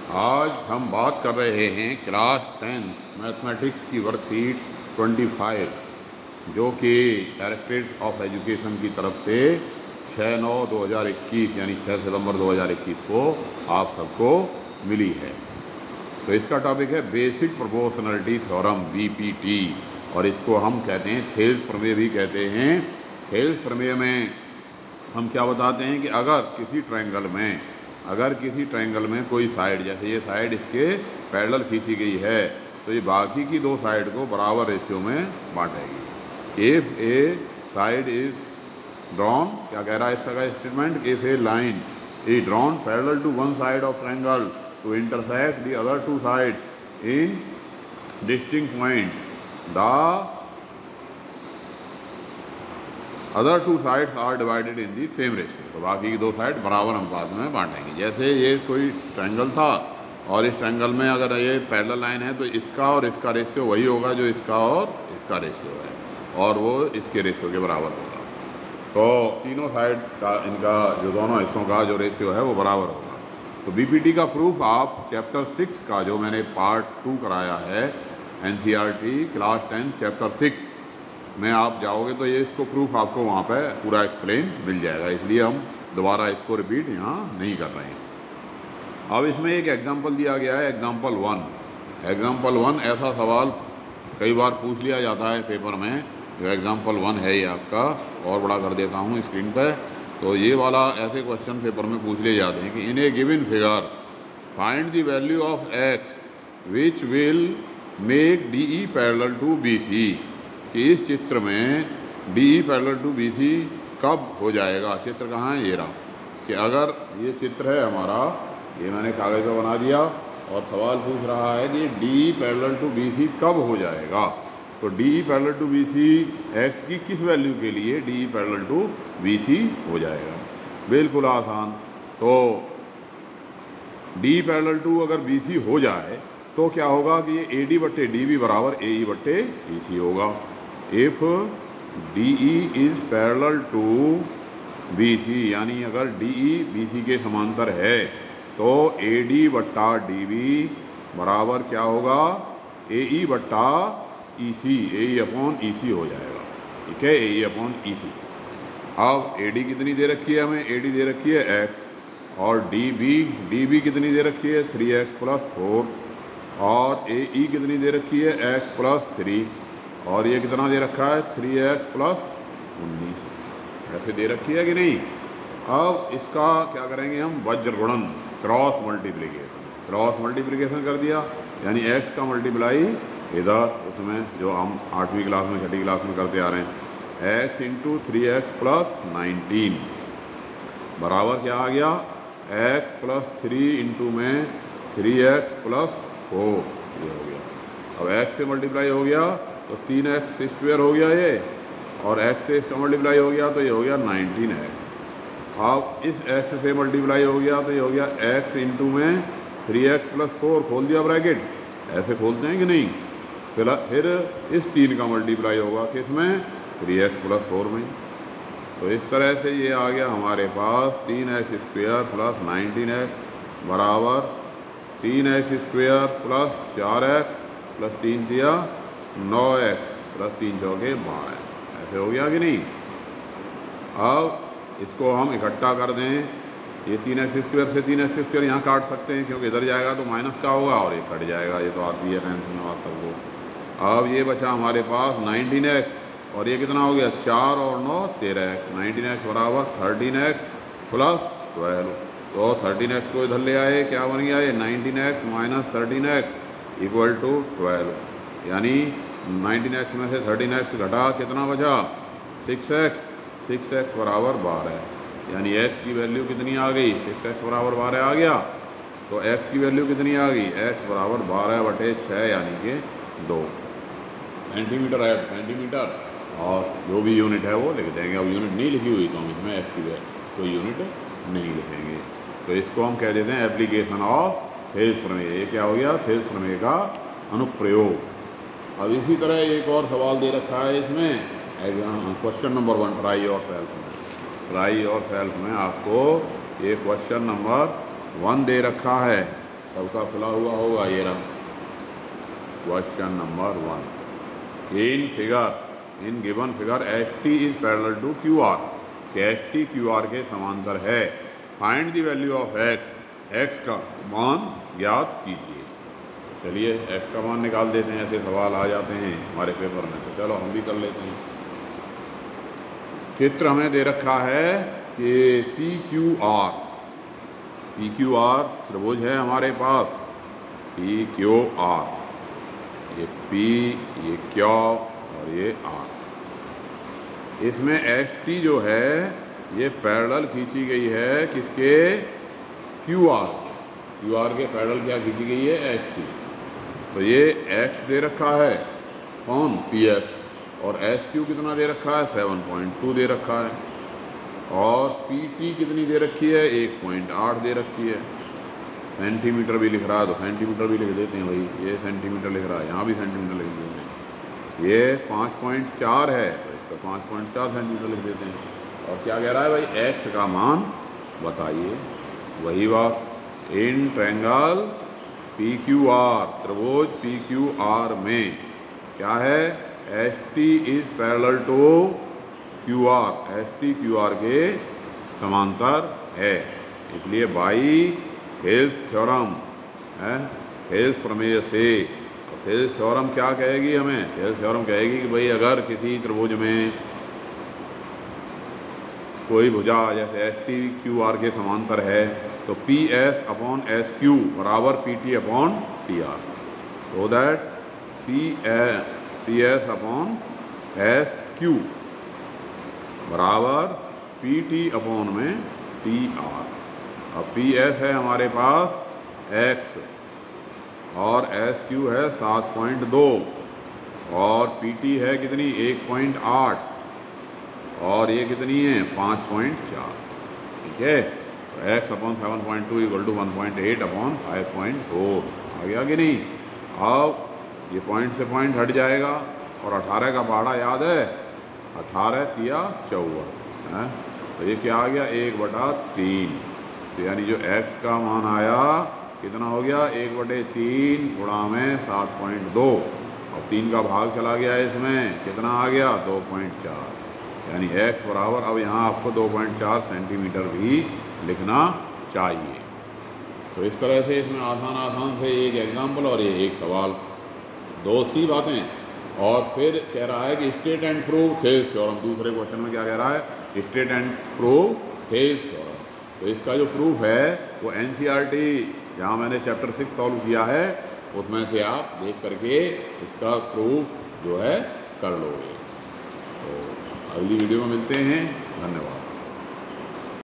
आज हम बात कर रहे हैं क्लास 10 मैथमेटिक्स की वर्कशीट 25 जो कि डायरेक्टरेट ऑफ एजुकेशन की तरफ से 6/9/2021 यानी 6 सितंबर 2021 को आप सबको मिली है। तो इसका टॉपिक है बेसिक प्रोपोर्शनलिटी थ्योरम बीपीटी, और इसको हम कहते हैं थेल्स प्रमेय भी कहते हैं। थेल्स प्रमेय में हम क्या बताते हैं कि अगर किसी ट्रायंगल में कोई साइड, जैसे ये साइड इसके पैरेलल खींची गई है, तो ये बाकी की दो साइड को बराबर रेशियो में बांटेगी। If a side is drawn, क्या कह रहा है इसका statement, if a line is drawn parallel to one side of triangle to intersect the other two sides in distinct point, the other two sides are divided in the same ratio. तो बाकी की दो side बराबर अनुपात में बांटेंगे। जैसे ये कोई ट्रायंगल था और इस ट्रायंगल में अगर ये पैरेलल लाइन है तो इसका और इसका रेशियो वही होगा जो इसका और इसका रेशियो है, और वो इसके रेशियो के बराबर होगा। तो तीनों साइड का इनका जो दोनों हिस्सों का जो रेशियो है वो बराबर होगा। तो बीपीटी का प्रूफ आप चैप्टर 6 का जो मैंने पार्ट 2 कराया है एनसीईआरटी क्लास 10 चैप्टर 6 में आप जाओगे तो ये इसको प्रूफ आपको वहाँ पे पूरा एक्सप्लेन मिल जाएगा, इसलिए हम दोबारा इसको रिपीट यहाँ नहीं कर रहे हैं। अब इसमें एक एग्जांपल दिया गया है, एग्जांपल 1 ऐसा सवाल कई बार पूछ लिया जाता है पेपर में। जो एग्जांपल 1 है ये आपका, और बड़ा कर देता हूँ स्क्रीन पे। तो ये वाला ऐसे क्वेश्चन पेपर में पूछ लिए जाते हैं कि in a given figure find the value of x which will make D E parallel to B C, कि इस चित्र में D E parallel to B C कब हो जाएगा। चित्र कहाँ है, ये रहा। कि अगर ये चित्र है हमारा, ये मैंने कागज़ पर बना दिया, और सवाल पूछ रहा है कि D E parallel to B C कब हो जाएगा। तो D E parallel to B C X की किस वैल्यू के लिए D E parallel to B C हो जाएगा। बिल्कुल आसान। तो डी ई पैरेलल टू अगर बी सी हो जाए तो क्या होगा कि ये ए डी बट्टे डी बी बराबर ए ई बट्टे ई सी होगा। If D E is parallel to B सी, यानी अगर डी ई बी सी के समांतर है तो ए डी बट्टा डी बी बराबर क्या होगा, ए ई बट्टा ई सी, ए ई अपॉन ई सी हो जाएगा। ठीक है, ए ई अपॉन ई सी। अब ए डी कितनी दे रखी है हमें, ए डी दे रखी है एक्स, और डी बी कितनी दे रखी है 3x + 4, और ए ई कितनी दे रखी है x + 3, और ये कितना दे रखा है 3x + 19, ऐसे दे रखी है कि नहीं। अब इसका क्या करेंगे हम, वज्र गुणन, क्रॉस मल्टीप्लिकेशन कर दिया, यानी x का मल्टीप्लाई इधर उसमें जो हम 8वीं क्लास में 6ठी क्लास में करते आ रहे हैं, x × 3x + 19 बराबर क्या आ गया, x + 3 × में 3x + 4, ये हो गया। अब x से मल्टीप्लाई हो गया तो 3x² हो गया ये, और x से इसका मल्टीप्लाई हो गया तो ये हो गया 19x। अब इस x से मल्टीप्लाई हो गया तो ये हो गया x × में 3x + 4, खोल दिया ब्रैकेट, ऐसे खोलते हैं कि नहीं। फिर इस 3 का मल्टीप्लाई होगा किसमें, 3x + 4 में। तो इस तरह से ये आ गया हमारे पास 3x² + 19x बराबर 3x² + 4x + 3 दिया 9x + 3 चौके 12, ऐसे हो गया कि नहीं। अब इसको हम इकट्ठा कर दें, ये 3x² से 3x² यहाँ काट सकते हैं क्योंकि इधर जाएगा तो माइनस का होगा और ये कट जाएगा, ये तो आती है टेंशन में आप सबको। अब ये बचा हमारे पास 19x, और ये कितना हो गया 4 और 9 13x, 19x बराबर 13x + 12। तो 13x को इधर ले आए, क्या बन गया ये 19x - 13x = 12, यानी 19x में से 13x घटा कितना बचा 6x बराबर 12, यानी x की वैल्यू कितनी आ गई, 6x बराबर 12 आ गया। तो x की वैल्यू कितनी आ गई, x बराबर 12/6 यानी कि 2 सेंटीमीटर है, सेंटीमीटर, और जो भी यूनिट है वो लिख देंगे। अब यूनिट नहीं लिखी हुई तो हम इसमें x की कोई यूनिट नहीं लिखेंगे। तो इसको हम कह देते हैं एप्लीकेशन ऑफ थेल्स प्रमेय। ये क्या हो गया, थेल्स प्रमेय का अनुप्रयोग। अब इसी तरह एक और सवाल दे रखा है इसमें, क्वेश्चन नंबर 1 ट्राई और सेल्फ में आपको ये क्वेश्चन नंबर 1 दे रखा है। सबका खुला हुआ होगा, ये रहा question number 1। In given figure H T is parallel to Q R, कि एच टी क्यू आर के समांतर है। Find the value of X, X का मान ज्ञात कीजिए। चलिए एक्स का मान निकाल देते हैं, ऐसे सवाल आ जाते हैं हमारे पेपर में, तो चलो हम भी कर लेते हैं। चित्र हमें दे रखा है कि पी क्यू आर त्रिभुज है हमारे पास, पी क्यू आर, ये पी, ये क्यू और ये आर। इसमें एच टी जो है ये पैरेलल खींची गई है किसके, क्यू आर के पैरेलल क्या खींची गई है, एच टी। तो ये एक्स दे रखा है कौन, पी एस, और एस क्यू कितना दे रखा है, 7.2 दे रखा है, और पी टी कितनी दे रखी है, 1.8 दे रखी है। सेंटीमीटर भी लिख रहा है तो सेंटीमीटर भी लिख देते हैं भाई, ये सेंटीमीटर लिख रहा है, यहाँ भी सेंटीमीटर लिख देते हैं। ये 5.4 है तो इसका 5.4 सेंटीमीटर लिख देते हैं। और क्या कह रहा है भाई, एक्स का मान बताइए। वही बात, in triangle P Q R, त्रिभुज पी क्यू आर में क्या है, H T is parallel to Q R, H T Q R के समांतर है। इसलिए बाई हेल्स थ्योरम है, हेल्स प्रमेय से। हेल्स थ्योरम क्या कहेगी हमें, हेल्स थ्योरम कहेगी कि भाई अगर किसी त्रिभुज में कोई भुजा जैसे एच टी क्यू आर के समांतर है तो P S upon S Q बराबर P T upon T R, so that P S upon S Q बराबर पी टी अपॉन में टी आर। अब पी एस है हमारे पास x और एस क्यू है 7.2 और पी टी है कितनी 1.8 और ये कितनी है 5.4, ठीक है। तो x upon 7.2 equal to 1.8 upon 5.4 आ गया कि नहीं। अब ये पॉइंट से पॉइंट हट जाएगा और 18 का पहाड़ा याद है, 18 तिया 54 है, तो ये क्या आ गया 1/3। तो यानी जो x का मान आया कितना हो गया 1/3 गुणा में 7.2 और 3 का भाग चला गया इसमें, कितना आ गया 2.4, यानी x बराबर, अब यहाँ आपको 2.4 सेंटीमीटर भी लिखना चाहिए। तो इस तरह से इसमें आसान से एक एग्जाम्पल और ये एक सवाल, दो सी बातें। और फिर कह रहा है कि state and prove Thales theorem, दूसरे क्वेश्चन में क्या कह रहा है, state and prove Thales theorem. तो इसका जो प्रूफ है वो एनसीईआरटी जहाँ मैंने चैप्टर 6 सॉल्व किया है उसमें से आप देख करके इसका प्रूफ जो है कर लोगे। तो अगली वीडियो में मिलते हैं, धन्यवाद।